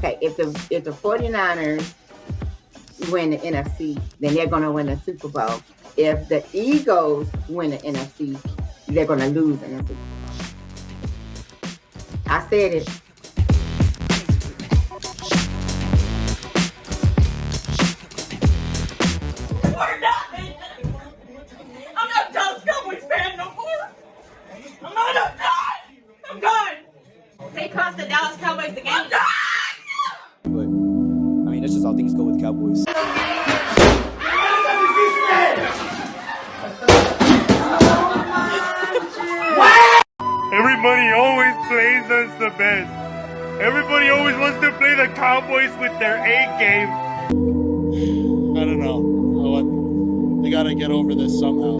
okay, if the 49ers win the NFC, then they're going to win the Super Bowl. If the Eagles win the NFC, they're going to lose in the Super Bowl. I said it. We're not. I'm not a Dallas Cowboys fan no more. I'm done. They cost the Dallas Cowboys the game. I'm done. But I mean, that's just how things go with the Cowboys. Everybody always plays us the best. Everybody always wants to play the Cowboys with their A game. I don't know. They gotta get over this somehow.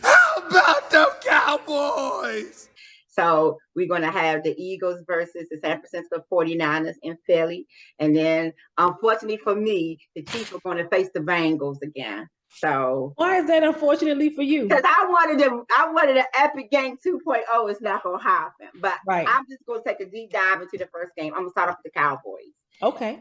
How about the Cowboys? So we're going to have the Eagles versus the San Francisco 49ers in Philly. And then, unfortunately for me, the Chiefs are going to face the Bengals again. So why is that unfortunately for you? Because I wanted an epic game 2.0. It's not going to happen. But I'm just going to take a deep dive into the first game. I'm going to start off with the Cowboys. Okay.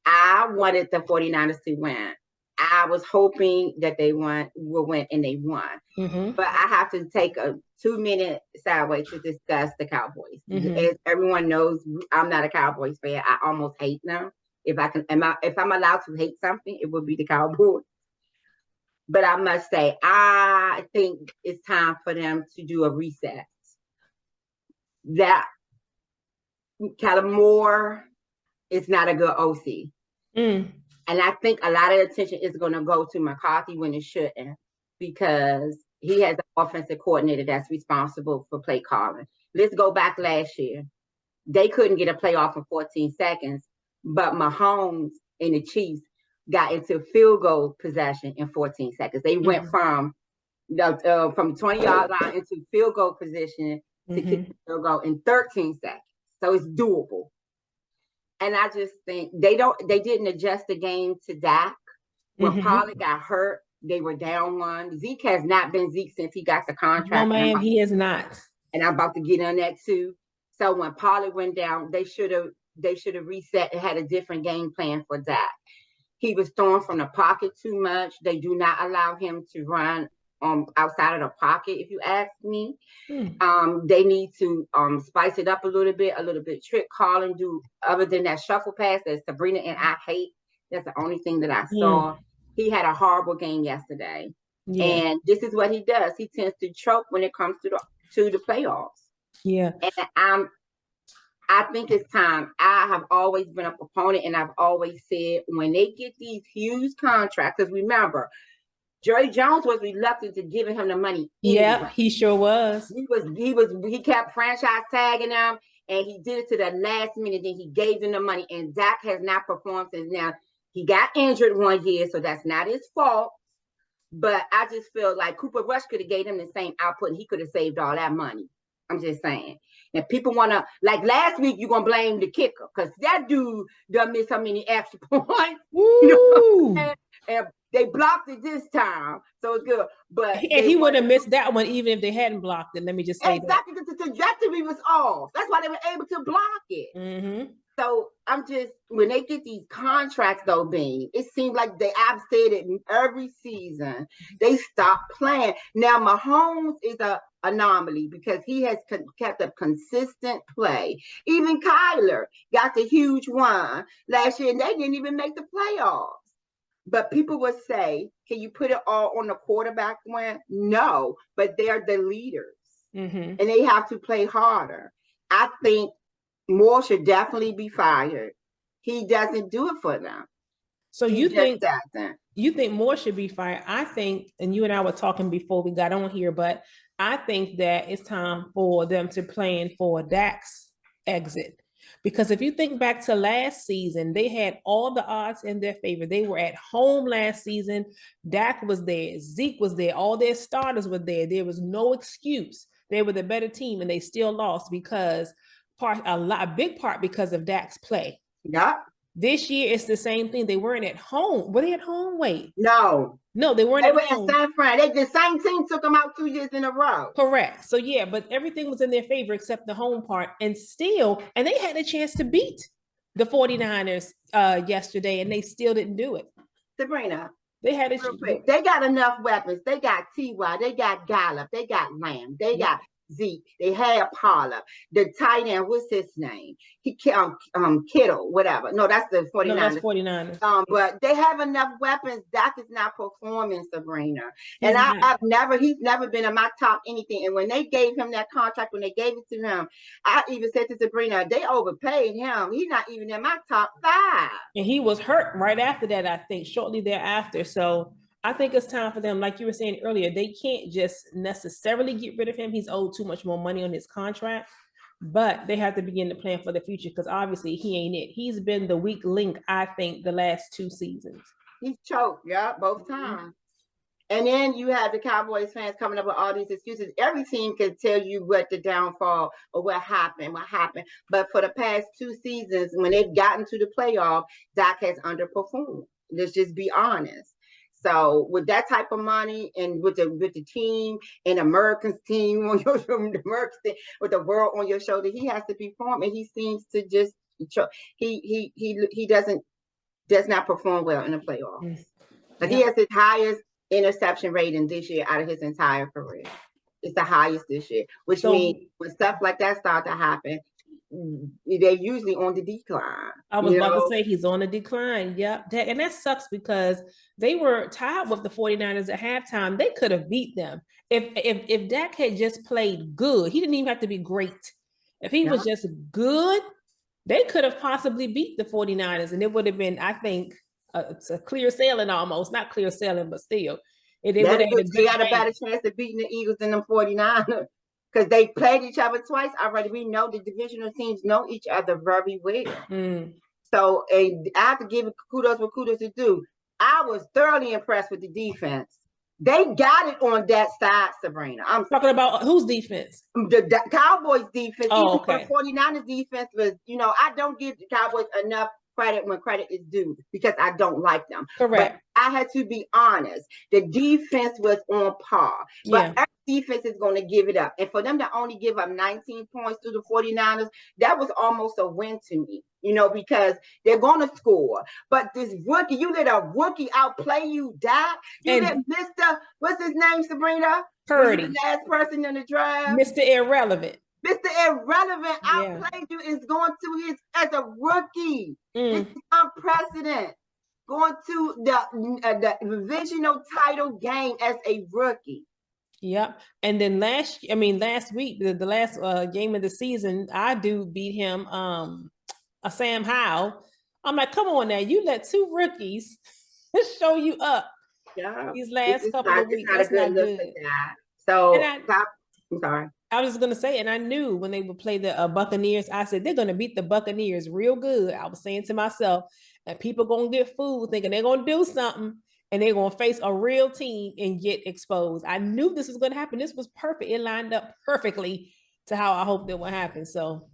I wanted the 49ers to win. I was hoping that they will win, and they won. Mm-hmm. But I have to take a 2-minute sideways to discuss the Cowboys. Mm-hmm. As everyone knows, I'm not a Cowboys fan. I almost hate them. If I'm allowed to hate something, it would be the Cowboys. But I must say, I think it's time for them to do a reset. That Kellen Moore is not a good OC. Mm. And I think a lot of attention is going to go to McCarthy when it shouldn't, because he has an offensive coordinator that's responsible for play calling. Let's go back last year. They couldn't get a playoff in 14 seconds, but Mahomes and the Chiefs got into field goal possession in 14 seconds. They went from the 20-yard line into field goal position to kick the field goal in 13 seconds. So it's doable. And I just think they didn't adjust the game to Dak. When Pollard got hurt, they were down one. Zeke has not been Zeke since he got the contract. No, ma'am, he is not. And I'm about to get on that too. So when Pollard went down, they should have reset and had a different game plan for Dak. He was throwing from the pocket too much. They do not allow him to run outside of the pocket, if you ask me. They need to spice it up a little bit trick calling, do other than that shuffle pass that Sabrina and I hate. That's the only thing that I saw. He had a horrible game yesterday. Yeah. And this is what he does. He tends to choke when it comes to the playoffs. Yeah. And I think it's time. I have always been a proponent, and I've always said when they get these huge contracts, because remember, Jerry Jones was reluctant to giving him the money. Anyway. Yeah, he sure was. He kept franchise tagging them, and he did it to the last minute. Then he gave them the money, and Dak has not performed since. Now he got injured one year, so that's not his fault. But I just feel like Cooper Rush could have gave him the same output, and he could have saved all that money. I'm just saying. And people want to, like last week, you're going to blame the kicker because that dude done miss how many extra points. You know, and they blocked it this time, so it's good. But he would have missed that one even if they hadn't blocked it. Let me just say exactly, because the trajectory was off. That's why they were able to block it. Mm-hmm. So I'm just, when they get these contracts, though, Bean, it seems like I've said it every season, they stop playing. Now, Mahomes is a anomaly because he has kept up consistent play. Even Kyler got the huge one last year, and they didn't even make the playoffs. But people would say, can you put it all on the quarterback win? No, but they're the leaders, and they have to play harder. I think Moore should definitely be fired. He doesn't do it for them. So you think Moore should be fired? I think, and you and I were talking before we got on here, but I think that it's time for them to plan for Dak's exit. Because if you think back to last season, they had all the odds in their favor. They were at home last season. Dak was there. Zeke was there. All their starters were there. There was no excuse. They were the better team, and they still lost because a big part because of Dak's play. Yeah. This year, it's the same thing. They weren't at home. Were they at home? Wait. No, they weren't at home. They were in San Fran. The same team took them out 2 years in a row. Correct. So, yeah, but everything was in their favor except the home part. And they had a chance to beat the 49ers yesterday, and they still didn't do it. Sabrina, they had real quick. They got enough weapons. They got T.Y., they got Gallup, they got Lamb, they got Zeke, they had Pollard, the tight end, what's his name? He Kittle, whatever. No, that's the 49ers. No, that's 49ers. But they have enough weapons. Dak is not performing, Sabrina. And he's never been in my top anything. And when they gave him that contract, when they gave it to him, I even said to Sabrina, they overpaid him. He's not even in my top 5. And he was hurt right after that, I think, shortly thereafter. So I think it's time for them, like you were saying earlier, they can't just necessarily get rid of him. He's owed too much more money on his contract, but they have to begin to plan for the future because obviously he ain't it. He's been the weak link, I think, the last 2 seasons. He's choked, both times. And then you have the Cowboys fans coming up with all these excuses. Every team can tell you what the downfall or what happened. But for the past 2 seasons, when they've gotten to the playoff, Dak has underperformed. Let's just be honest. So with that type of money and with the team and Americans team on your with the world on your shoulder, he has to perform, and he seems to just he does not perform well in the playoffs. But he has his highest interception rating this year out of his entire career. It's the highest this year, which means when stuff like that start to happen, they're usually on the decline. I was about to say he's on the decline. Yep. And that sucks because they were tied with the 49ers at halftime. They could have beat them. If Dak had just played good, he didn't even have to be great. If he was just good, they could have possibly beat the 49ers. And it would have been, I think, it's a clear sailing almost. Not clear sailing, but still. They got a better chance of beating the Eagles than the 49ers. Because they played each other twice already. We know the divisional teams know each other very well. So I have to give kudos what kudos is due. I was thoroughly impressed with the defense. They got it on that side, Sabrina. I'm talking about whose defense? The Cowboys defense. Oh, okay. The 49ers defense was, I don't give the Cowboys enough credit when credit is due because I don't like them. Correct. But I had to be honest. The defense was on par. But every defense is going to give it up. And for them to only give up 19 points to the 49ers, that was almost a win to me, because they're going to score. But this rookie, you let a rookie outplay you, Dak. You let what's his name, Sabrina? Purdy. The last person in the draft. Mr. Irrelevant. Mr. Irrelevant outplayed you is going to as a rookie. It's unprecedented. Going to the divisional title game as a rookie. Yep. And then last week, the last game of the season, I beat him, Sam Howell. I'm like, come on now, you let 2 rookies show you up. Yeah. These last couple of weeks. That's not good. So I'm sorry. I was going to say, and I knew when they would play the Buccaneers, I said, they're going to beat the Buccaneers real good. I was saying to myself, and people going to get fooled thinking they're going to do something and they're going to face a real team and get exposed. I knew this was going to happen. This was perfect. It lined up perfectly to how I hoped it would happen. So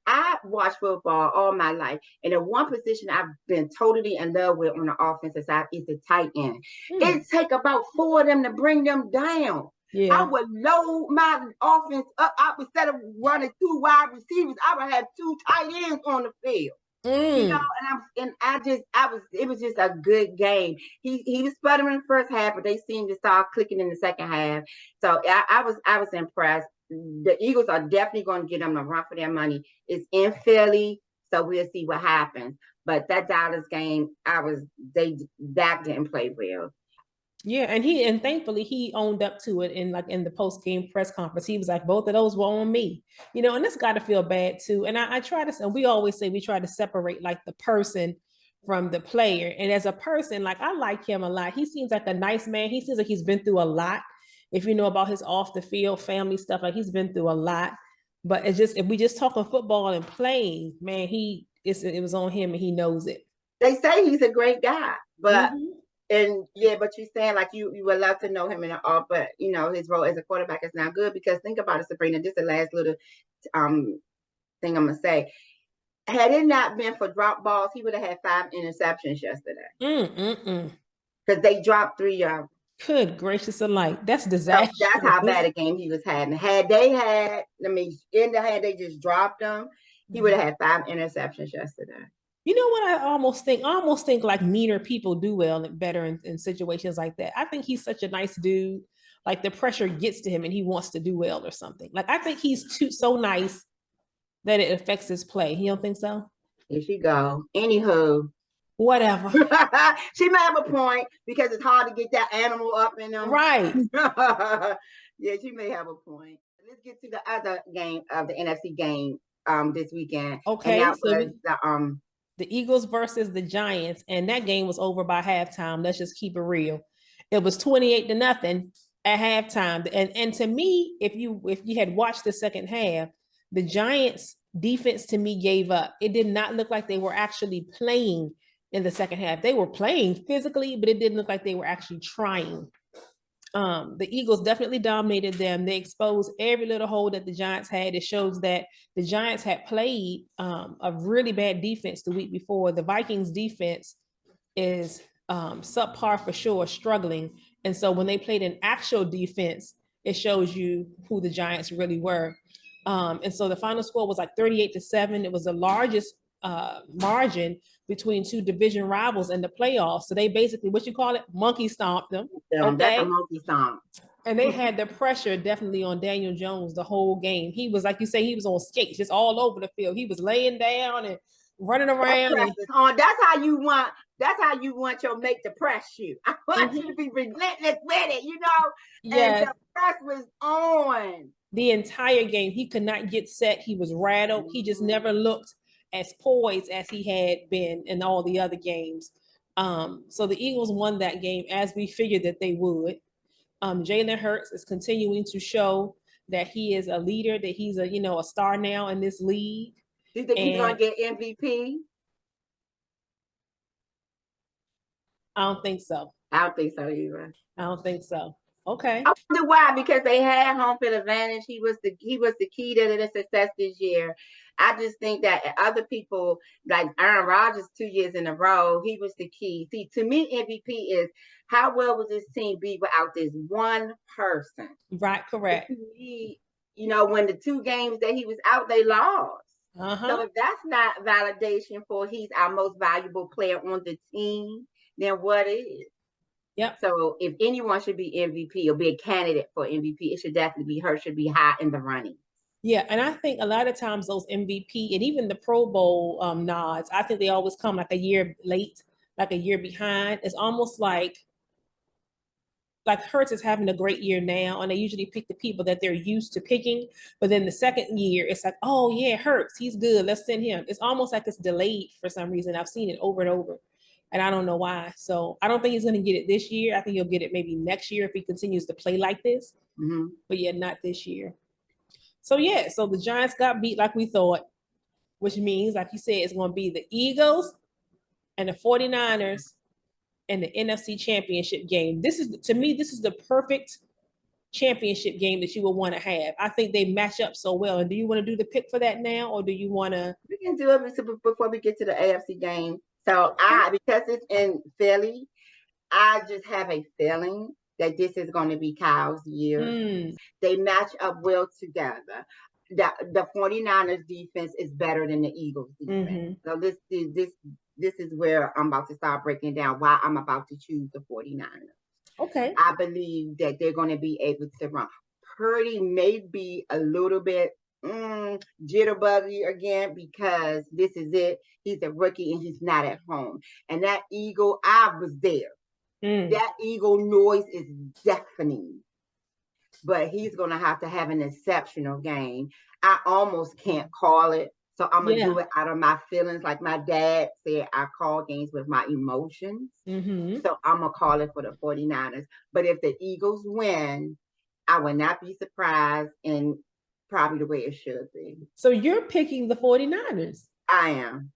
I watched football all my life, and the one position I've been totally in love with on the offensive side is the tight end. It take about 4 of them to bring them down. Yeah. I would load my offense up. Instead of running 2 wide receivers, I would have 2 tight ends on the field. It was just a good game. He was sputtering in the first half, but they seemed to start clicking in the second half. So I was impressed. The Eagles are definitely going to get them a run for their money. It's in Philly, so we'll see what happens. But that Dallas game, Dak didn't play well. Yeah, and thankfully he owned up to it in the post-game press conference. He was like, both of those were on me, and that's got to feel bad too. And I try to, and we always say we try to separate the person from the player. And as a person, I like him a lot. He seems like a nice man. He seems like he's been through a lot. If you know about his off the field family stuff, he's been through a lot. But it's just, if we just talking football and playing, man, it was on him and he knows it. They say he's a great guy, but. And but you're saying you would love to know him in all, but his role as a quarterback is not good because think about it, Sabrina. This is the last little thing I'm gonna say. Had it not been for drop balls, he would have had 5 interceptions yesterday. Because they dropped 3 of them. Good gracious alive, that's disastrous. So that's how bad a game he was having. Had they just dropped them, He would have had 5 interceptions yesterday. You know what I almost think? I almost think like meaner people do well and better in situations like that. I think he's such a nice dude. Like the pressure gets to him and he wants to do well or something. Like I think he's so nice that it affects his play. You don't think so? Here she go. Anywho. Whatever. She may have a point because it's hard to get that animal up in them. Right. Yeah, she may have a point. Let's get to the other game of the NFC game this weekend. Okay. And that was the Eagles versus the Giants, and that game was over by halftime. Let's just keep it real. It was 28-0 at halftime. And to me, if you had watched the second half, the Giants defense to me gave up. It did not look like they were actually playing in the second half. They were playing physically, but it didn't look like they were actually trying. The Eagles definitely dominated them. They exposed every little hole that the Giants had. It shows that the Giants had played a really bad defense the week before. The Vikings defense is subpar for sure, struggling. And so when they played an actual defense, it shows you who the Giants really were. And so the final score was like 38-7. It was the largest margin between two division rivals in the playoffs. So they basically, what you call it, monkey stomped them. Okay? That's a monkey stomp. And they had the pressure definitely on Daniel Jones the whole game. He was, like you say, he was on skates, just all over the field. He was laying down and running around. That's how you want your mate to press you. I want you to be relentless with it, you know? Yes. And the press was on. The entire game, he could not get set. He was rattled. He just never looked as poised as he had been in all the other games. So the Eagles won that game as we figured that they would. Jalen Hurts is continuing to show that he is a leader, that he's a star now in this league. Do you think he's going to get MVP? I don't think so. I don't think so either. I don't think so. Okay. I wonder why, because they had home field advantage. He was the key to the success this year. I just think that other people, like Aaron Rodgers 2 years in a row, he was the key. See, to me, MVP is how well would this team be without this one person? Right, correct. To me, when the 2 games that he was out, they lost. So if that's not validation for he's our most valuable player on the team, then what is? Yep. So if anyone should be MVP or be a candidate for MVP, it should definitely be her, should be high in the running. Yeah, and I think a lot of times those MVP and even the Pro Bowl nods, I think they always come like a year late, like a year behind. It's almost like Hurts is having a great year now, and they usually pick the people that they're used to picking. But then the second year, it's like, oh yeah, Hurts, he's good. Let's send him. It's almost like it's delayed for some reason. I've seen it over and over, and I don't know why. So I don't think he's going to get it this year. I think he'll get it maybe next year if he continues to play like this. Mm-hmm. But yeah, not this year. So yeah, so the Giants got beat like we thought, which means, like you said, it's going to be the Eagles and the 49ers and the NFC championship game. To me, this is the perfect championship game that you would want to have. I think they match up so well. And do you want to do the pick for that now, or do you want to? We can do it before we get to the AFC game. So because it's in Philly, I just have a feeling that this is going to be Kyle's year. They match up well together. The 49ers defense is better than the Eagles defense. So this is where I'm about to start breaking down why I'm about to choose the 49ers. Okay. I believe that they're going to be able to run. Purdy may be a little bit jitterbuggy again because this is it. He's a rookie and he's not at home. And that Eagle, I was there. That Eagle noise is deafening. But he's going to have an exceptional game. I almost can't call it. So I'm going to do it out of my feelings. Like my dad said, I call games with my emotions. So I'm going to call it for the 49ers. But if the Eagles win, I would not be surprised, and probably the way it should be. So you're picking the 49ers. I am.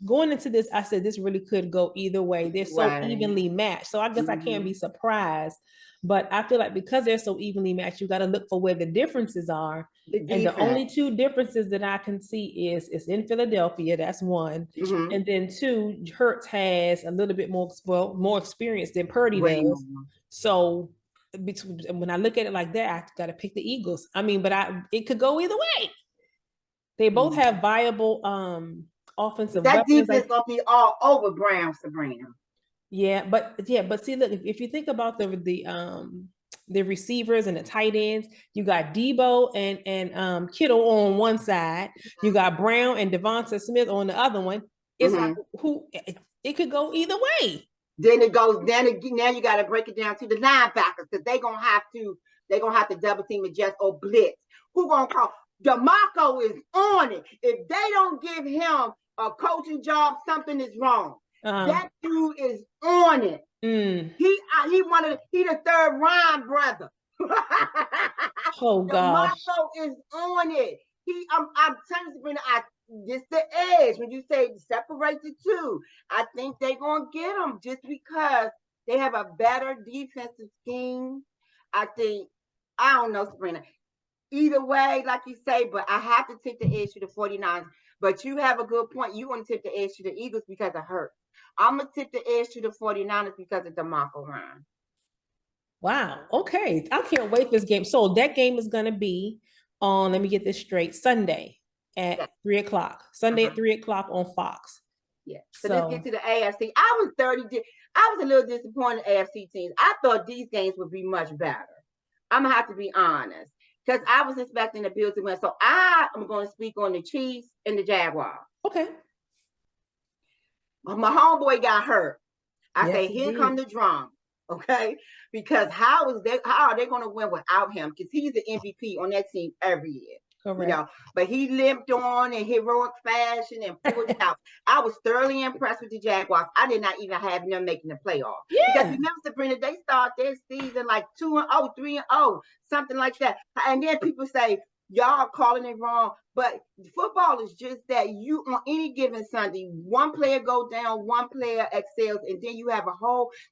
Going into this, I said this really could go either way. They're so evenly matched. So I guess I can't be surprised. But I feel like because they're so evenly matched, you got to look for where the differences are. And the only 2 differences that I can see is it's in Philadelphia. That's one. And then 2, Hurts has a little bit more experience than Purdy does. So when I look at it like that, I got to pick the Eagles. But it could go either way. They both have viable offensive That weapons. defense gonna be all over Brown, Sabrina. Yeah, but see, look, if you think about the receivers and the tight ends, you got Debo and Kittle on one side, you got Brown and Devonta Smith on the other one. It's like it could go either way. Then it goes. Now you got to break it down to the linebackers because they're gonna have to double team and just or blitz. Who gonna call? DeMarco is on it. If they don't give him a coaching job, something is wrong. That dude is on it. He the third Ryan brother. Oh gosh. DeMarco is on it. I'm telling you, Sabrina, just the edge. When you say separate the two, I think they're gonna get them just because they have a better defensive scheme. I don't know, Sabrina. Either way, like you say, but I have to tip the edge to the 49ers. But you have a good point. You want to tip the edge to the Eagles because it hurt. I'm going to tip the edge to the 49ers because of DeMarco Ryan. Wow. Okay. I can't wait for this game. So that game is going to be on, let me get this straight, Sunday at 3 o'clock. Sunday at 3 o'clock on Fox. Yeah. So let's get to the AFC. I was a little disappointed in AFC teams. I thought these games would be much better. I'm going to have to be honest. Because I was expecting the Bills to win. So I am going to speak on the Chiefs and the Jaguars. Okay. My homeboy got hurt. I say, here come the drama. Okay? Because how are they going to win without him? Because he's the MVP on that team every year. Correct. You know, but he limped on in heroic fashion and pulled it out. I was thoroughly impressed with the Jaguars. I did not even have them making the playoff. Yeah. Because remember, Sabrina, they start their season like 2-0, 3-0, something like that. And then people say, y'all calling it wrong. But football is just that you on any given Sunday, one player go down, one player excels, and then you have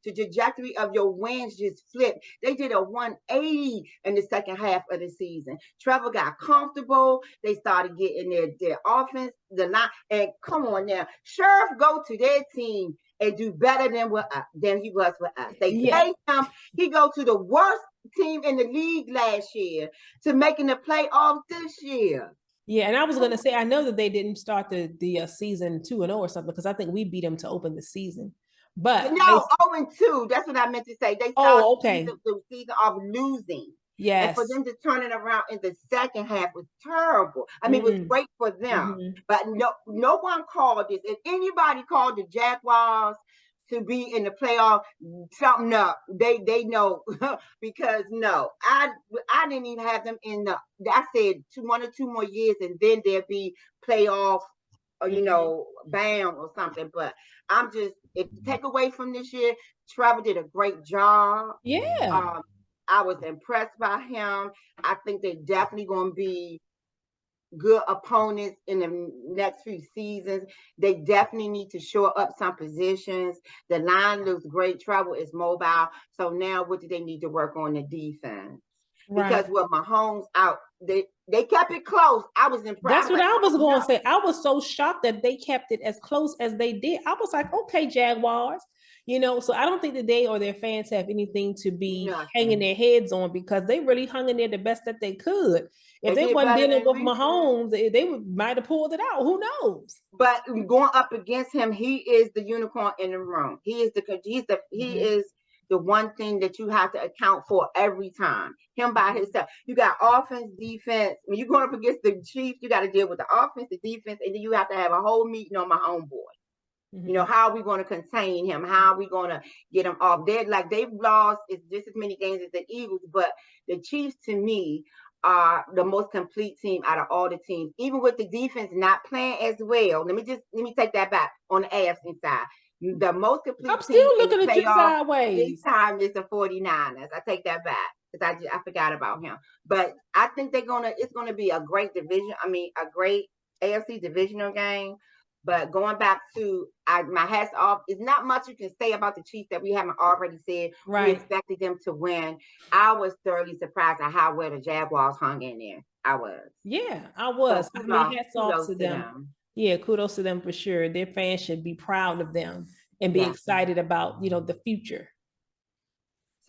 the trajectory of your wins just flip. They did a 180 in the second half of the season. Trevor got comfortable. They started getting their offense, the line, and come on now, Sheriff go to their team and do better than he was with us. They paid him. He go to the worst team in the league last year to making the playoffs this year. Yeah, and I was going to say, I know that they didn't start the season 2-0 or something because I think we beat them to open the season. But no, 0-2. That's what I meant to say. They started the season off losing. Yes. And for them to turn it around in the second half was terrible. I mean, it was great for them. But no one called this. If anybody called the Jaguars to be in the playoff, something up. They know because I didn't even have them in the. I said 1 or 2 more years, and then there'd be playoff, or bound or something. But I'm just if you take away from this year, Trevor did a great job. Yeah. I was impressed by him. I think they're definitely going to be good opponents in the next few seasons. They definitely need to shore up some positions. The line looks great. Trevor is mobile. So now what do they need to work on the defense? Right. Because with Mahomes out, they kept it close. I was impressed. That's what I was going to say. I was so shocked that they kept it as close as they did. I was like, okay, Jaguars. So I don't think that they or their fans have anything to be hanging their heads on because they really hung in there the best that they could. If they wasn't dealing with Mahomes, they might have pulled it out. Who knows? But going up against him, he is the unicorn in the room. He is the one thing that you have to account for every time. Him by himself. You got offense, defense. When you're going up against the Chiefs, you got to deal with the offense, the defense, and then you have to have a whole meeting on my homeboy. How are we going to contain him? How are we going to get him off? They've lost just as many games as the Eagles, but the Chiefs, to me, are the most complete team out of all the teams. Even with the defense not playing as well. Let me take that back on the AFC side. The most complete I'm still looking at you sideways. This time is the 49ers. I take that back because I forgot about him. But I think it's gonna be a great division. I mean, a great AFC divisional game. But going back to my hats off, it's not much you can say about the Chiefs that we haven't already said. Right. We expected them to win. I was thoroughly surprised at how well the Jaguars hung in there. I was. Yeah, I was. So, hats off to them. Yeah, kudos to them for sure. Their fans should be proud of them and be excited about, the future.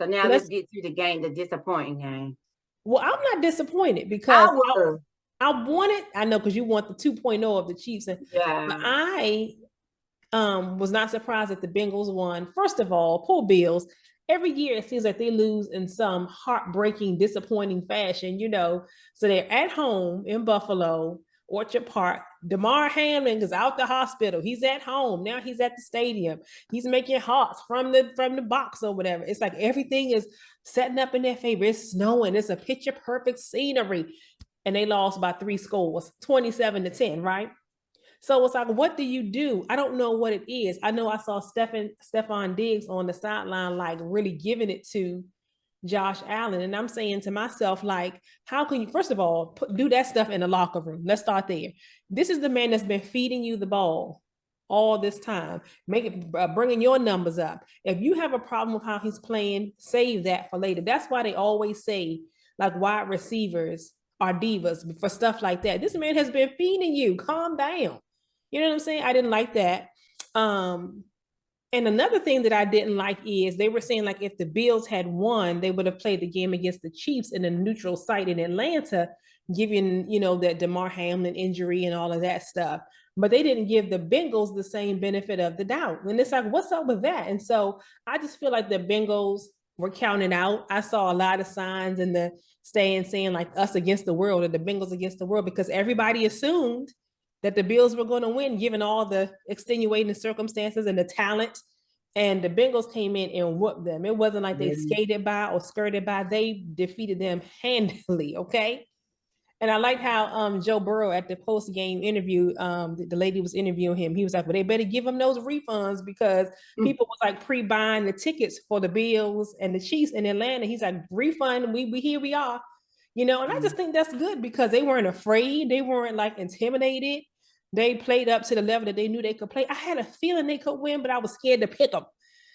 So now let's get to the game, the disappointing game. Well, I'm not disappointed because I know because you want the 2.0 of the Chiefs, and but I was not surprised that the Bengals won. First of all, poor Bills. Every year it seems like they lose in some heartbreaking, disappointing fashion, So they're at home in Buffalo, Orchard Park. Damar Hamlin is out the hospital. He's at home. Now he's at the stadium. He's making hearts from the box or whatever. It's like everything is setting up in their favor. It's snowing. It's a picture perfect scenery. And they lost by 3 scores, 27-10, right? So it's like, what do you do? I don't know what it is. I know I saw Stephon Diggs on the sideline, like really giving it to Josh Allen. And I'm saying to myself, like, how can you, first of all, do that stuff in the locker room? Let's start there. This is the man that's been feeding you the ball all this time, bringing your numbers up. If you have a problem with how he's playing, save that for later. That's why they always say, like, wide receivers are divas for stuff like that. This man has been feeding you. Calm down. You know what I'm saying? I didn't like that. And another thing that I didn't like is they were saying, like, if the Bills had won, they would have played the game against the Chiefs in a neutral site in Atlanta, given, that Damar Hamlin injury and all of that stuff. But they didn't give the Bengals the same benefit of the doubt. And it's like, what's up with that? And so I just feel like the Bengals were counted out. I saw a lot of signs in the stand saying, like, us against the world or the Bengals against the world, because everybody assumed that the Bills were going to win, given all the extenuating circumstances and the talent. And the Bengals came in and whooped them. It wasn't like they skated by or skirted by. They defeated them handily, okay? And I like how Joe Burrow at the post-game interview, the lady was interviewing him. He was like, well, they better give them those refunds because people was like pre-buying the tickets for the Bills and the Chiefs in Atlanta. He's like, refund, we here we are. And I just think that's good because they weren't afraid. They weren't like intimidated. They played up to the level that they knew they could play. I had a feeling they could win, but I was scared to pick them.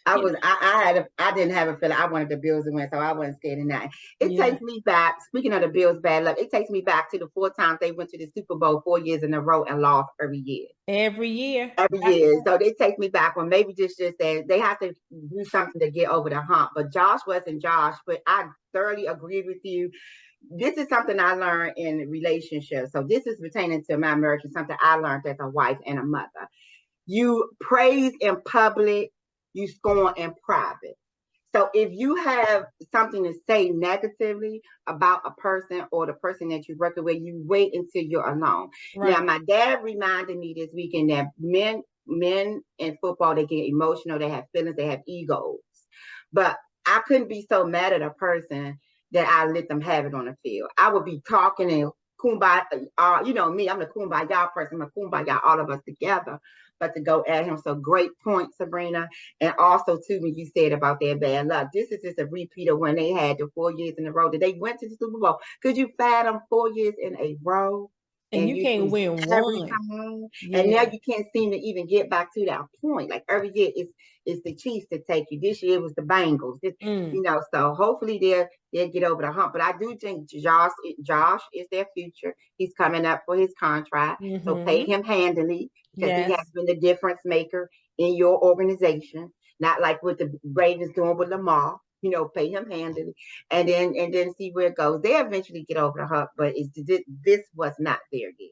I didn't have a feeling. I wanted the Bills to win, so I wasn't scared of that. It takes me back, speaking of the Bills' bad luck, it takes me back to the 4 times they went to the Super Bowl 4 years in a row and lost every year. Every year. So it takes me back when maybe just that they have to do something to get over the hump. But Josh wasn't Josh, but I thoroughly agree with you. This is something I learned in relationships. So this is pertaining to my marriage, something I learned as a wife and a mother. You praise in public, you scorn in private. So if you have something to say negatively about a person or the person that you're working with, you wait until you're alone. Right. Now, my dad reminded me this weekend that men in football, they get emotional, they have feelings, they have egos. But I couldn't be so mad at a person that I let them have it on the field. I would be talking and kumbaya, me, I'm the kumbaya person, I'm a kumbaya, all of us together, but to go at him. So great point, Sabrina. And also too, when you said about their bad luck, this is just a repeat of when they had the 4 years in a row that they went to the Super Bowl. Could you fathom 4 years in a row? And you can't win one. Yeah. And now you can't seem to even get back to that point. Like every year it's the Chiefs to take you. This year it was the Bengals. So hopefully they'll get over the hump. But I do think Josh is their future. He's coming up for his contract. Mm-hmm. So pay him handily because he has been the difference maker in your organization. Not like what the Ravens doing with Lamar. Pay him handily, and then see where it goes. They eventually get over the hump, but this was not there yet.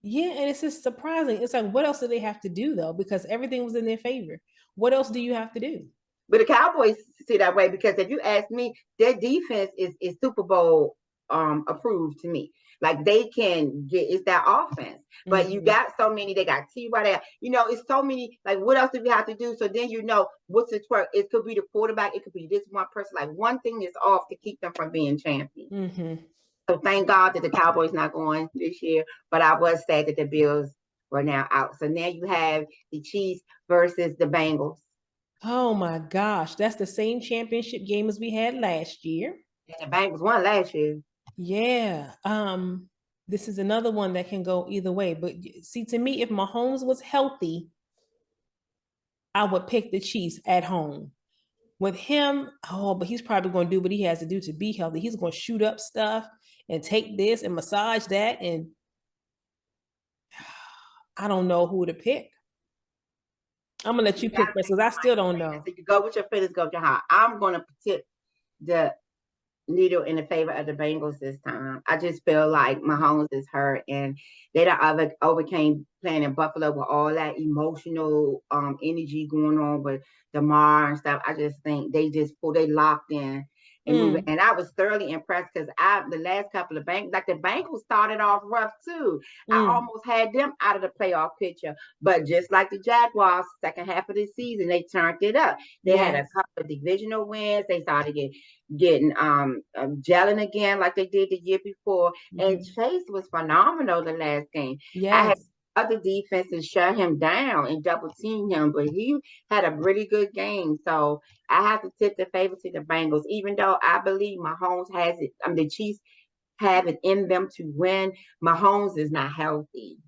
Yeah, and it's just surprising. It's like, what else do they have to do though? Because everything was in their favor. What else do you have to do? But the Cowboys see that way because if you ask me, their defense is Super Bowl approved to me. Like they can get, it's that offense. But you got so many, they got T-Y there. It's so many, like what else do we have to do? So then what's the twerk? It could be the quarterback, it could be this one person. Like one thing is off to keep them from being champions. Mm-hmm. So thank God that the Cowboys not going this year. But I was sad that the Bills were now out. So now you have the Chiefs versus the Bengals. Oh my gosh, that's the same championship game as we had last year. And the Bengals won last year. Yeah. This is another one that can go either way. But see, to me, if Mahomes was healthy, I would pick the Chiefs at home. With him, but he's probably going to do what he has to do to be healthy. He's going to shoot up stuff and take this and massage that. And I don't know who to pick. I'm going to let you pick first because I still don't know. So you go with your feelings, go with your heart. I'm going to pick the needle in the favor of the Bengals this time. I just feel like Mahomes is hurt, and they don't overcame playing in Buffalo with all that emotional energy going on with DeMar and stuff. I just think they locked in and moving. And I was thoroughly impressed because the last couple of the Bengals started off rough too. I almost had them out of the playoff picture, but just like the Jaguars, second half of the season, they turned it up. They had a couple of divisional wins. They started getting gelling again like they did the year before. And Chase was phenomenal the last game. I had other defenses shut him down and double team him, but he had a really good game. So I have to tip the favor to the Bengals, even though I believe Mahomes has it. The Chiefs have it in them to win. Mahomes is not healthy.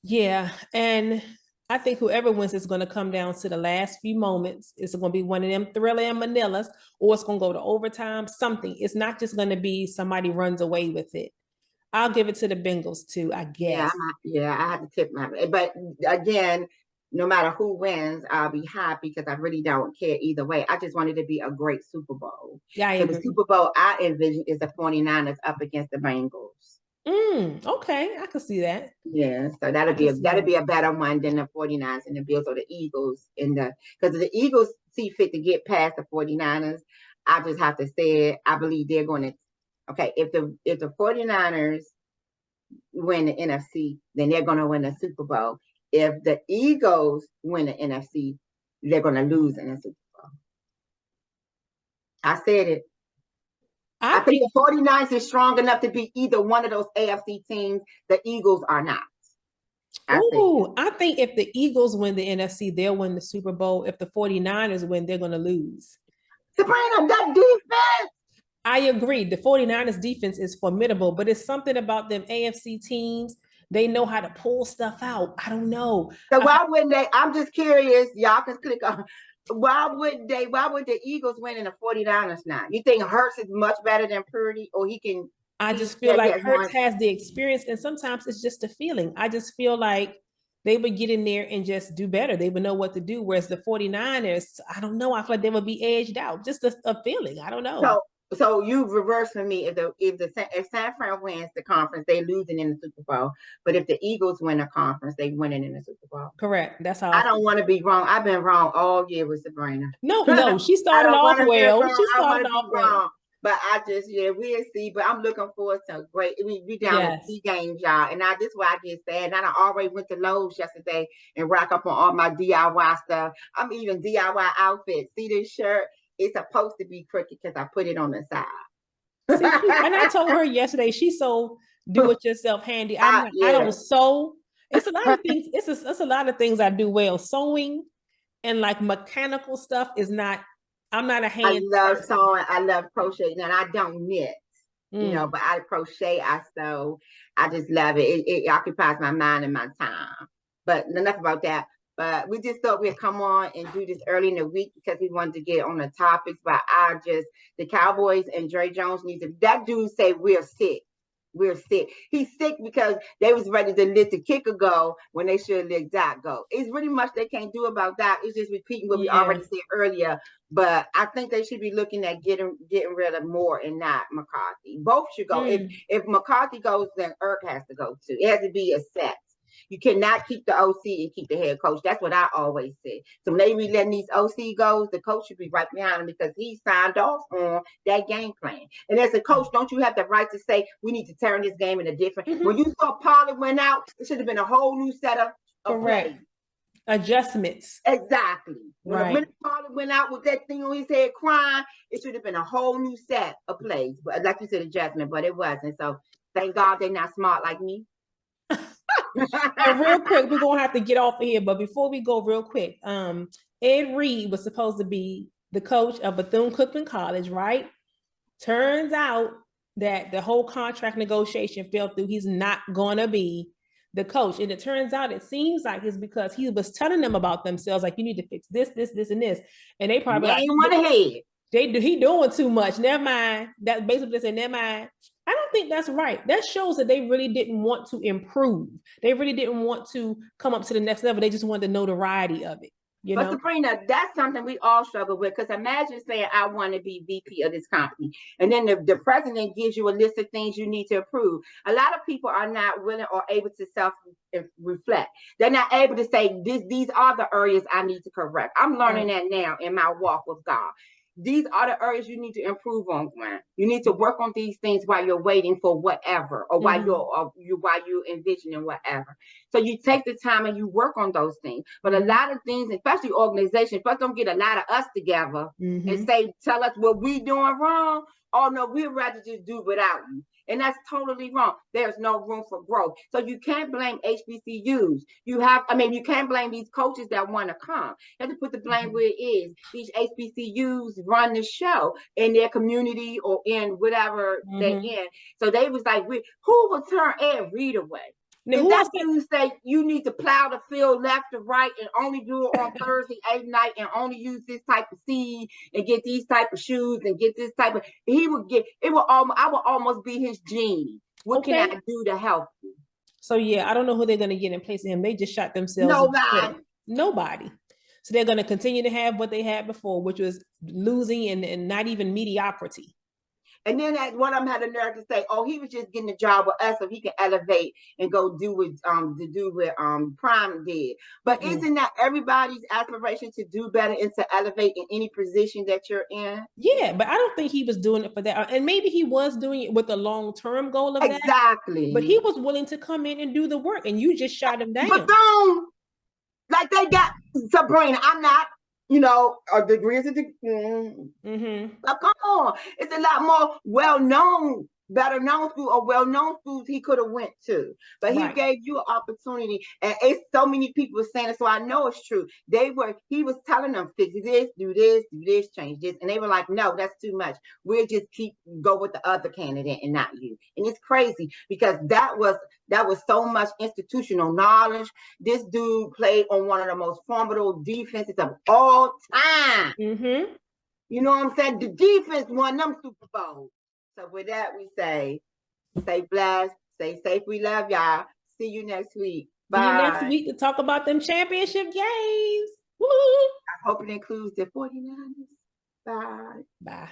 Yeah, and I think whoever wins is going to come down to the last few moments. It's going to be one of them Thriller and Manilas, or it's going to go to overtime, something. It's not just going to be somebody runs away with it. I'll give it to the Bengals too, I guess. Yeah, I have to tip my. But again, no matter who wins, I'll be happy because I really don't care either way. I just want it to be a great Super Bowl. Yeah, I agree. The Super Bowl I envision is the 49ers up against the Bengals. Okay, I can see that. Yeah, so that'll be a better one than the 49ers and the Bills or the Eagles because the Eagles see fit to get past the 49ers. I just have to say it. I believe they're going to. Okay, if the 49ers win the NFC, then they're going to win the Super Bowl. If the Eagles win the NFC, they're going to lose in the Super Bowl. I said it. I think the 49ers is strong enough to beat either one of those AFC teams. The Eagles are not. I think if the Eagles win the NFC, they'll win the Super Bowl. If the 49ers win, they're going to lose. Sabrina, that defense. I agree. The 49ers defense is formidable, but it's something about them AFC teams. They know how to pull stuff out. I don't know. So why wouldn't they? I'm just curious. Y'all can click on. Why would the Eagles win and the 49ers not? You think Hurts is much better than Purdy, or he can? I just feel like Hurts has the experience, and sometimes it's just a feeling. I just feel like they would get in there and just do better. They would know what to do. Whereas the 49ers, I don't know. I feel like they would be edged out. Just a feeling. I don't know. So you reverse for me. If San Fran wins the conference, they losing in the Super Bowl. But if the Eagles win the conference, they winning in the Super Bowl. Correct. That's how I don't want to be wrong. I've been wrong all year with Sabrina. No, she started off well. She started off well. But I just, we'll see. But I'm looking forward to great. We down to 3 games, y'all. And this is why I get sad. And I already went to Lowe's yesterday and rack up on all my DIY stuff. I'm even DIY outfits. See this shirt? It's supposed to be crooked because I put it on the side. See, and I told her yesterday, she's so do-it-yourself handy. I don't sew. It's a lot of things. It's a lot of things I do well. Sewing and like mechanical stuff is not. I'm not a hand. I love sewing. I love crocheting, and I don't knit. But I crochet. I sew. I just love it. It occupies my mind and my time. But enough about that. But we just thought we'd come on and do this early in the week because we wanted to get on the topics. But the Cowboys and Dre Jones that dude say we're sick. We're sick. He's sick because they was ready to let the kicker go when they should let Dak go. It's really much they can't do about that. It's just repeating what we already said earlier. But I think they should be looking at getting rid of Moore and not McCarthy. Both should go. If McCarthy goes, then Irk has to go too. It has to be a set. You cannot keep the OC and keep the head coach. That's what I always say. So maybe letting these OC go, the coach should be right behind him because he signed off on that game plan. And as a coach, don't you have the right to say, we need to turn this game in a different... When you saw Pollard went out, it should have been a whole new setup of plays. Adjustments. Exactly. When the minute Pollard went out with that thing on his head crying, it should have been a whole new set of plays. But like you said, adjustment, but it wasn't. So thank God they're not smart like me. And real quick, we're gonna have to get off of here. But before we go, real quick, Ed Reed was supposed to be the coach of Bethune Cookman College, right? Turns out that the whole contract negotiation fell through. He's not gonna be the coach, and it turns out it seems like it's because he was telling them about themselves, like you need to fix this, and this, and they probably ain't want to hear. He doing too much. Never mind. That basically they say, never mind. I don't think that's right. That shows that they really didn't want to improve. They really didn't want to come up to the next level. They just wanted the notoriety of it. But Sabrina, that's something we all struggle with. Because imagine saying, I want to be VP of this company. And then the president gives you a list of things you need to improve. A lot of people are not willing or able to self-reflect. They're not able to say, these are the areas I need to correct. I'm learning that now in my walk with God. These are the areas you need to improve on, Gwen. You need to work on these things while you're waiting for whatever, or while you're envisioning whatever. So you take the time and you work on those things. But a lot of things, especially organizations, first don't get a lot of us together and tell us what we doing wrong. Oh no, we'd rather just do without you. And that's totally wrong. There's no room for growth. So you can't blame HBCUs. You can't blame these coaches that want to come. You have to put the blame where it is. These HBCUs run the show in their community or in whatever they're in. So they was like, who will turn Ed Reed away? Now, if that's you say you need to plow the field left to right and only do it on Thursday night and only use this type of seed and get these type of shoes and get this type of, I will almost be his genie. What can I do to help you? So I don't know who they're going to get in place of him. They just shot themselves. Nobody. So they're going to continue to have what they had before, which was losing and not even mediocrity. And then one of them had the nerve to say, "Oh, he was just getting a job with us so he can elevate and go do what Prime did." But isn't that everybody's aspiration to do better and to elevate in any position that you're in? Yeah, but I don't think he was doing it for that. And maybe he was doing it with a long-term goal of that. Exactly. But he was willing to come in and do the work, and you just shot him down. Bethune, like they got Sabrina. I'm not. A degree is a degree. But come on, it's a lot more well-known, better-known school or well-known schools he could have went to. But he gave you an opportunity, and it's so many people saying it, so I know it's true. He was telling them, fix this, do this, change this, and they were like, no, that's too much. We'll just go with the other candidate and not you. And it's crazy because that was so much institutional knowledge. This dude played on one of the most formidable defenses of all time. You know what I'm saying? The defense won them Super Bowls. So with that, we say, stay blessed, stay safe. We love y'all. See you next week. Bye. See you next week to talk about them championship games. Woo! I hope it includes the 49ers. Bye. Bye.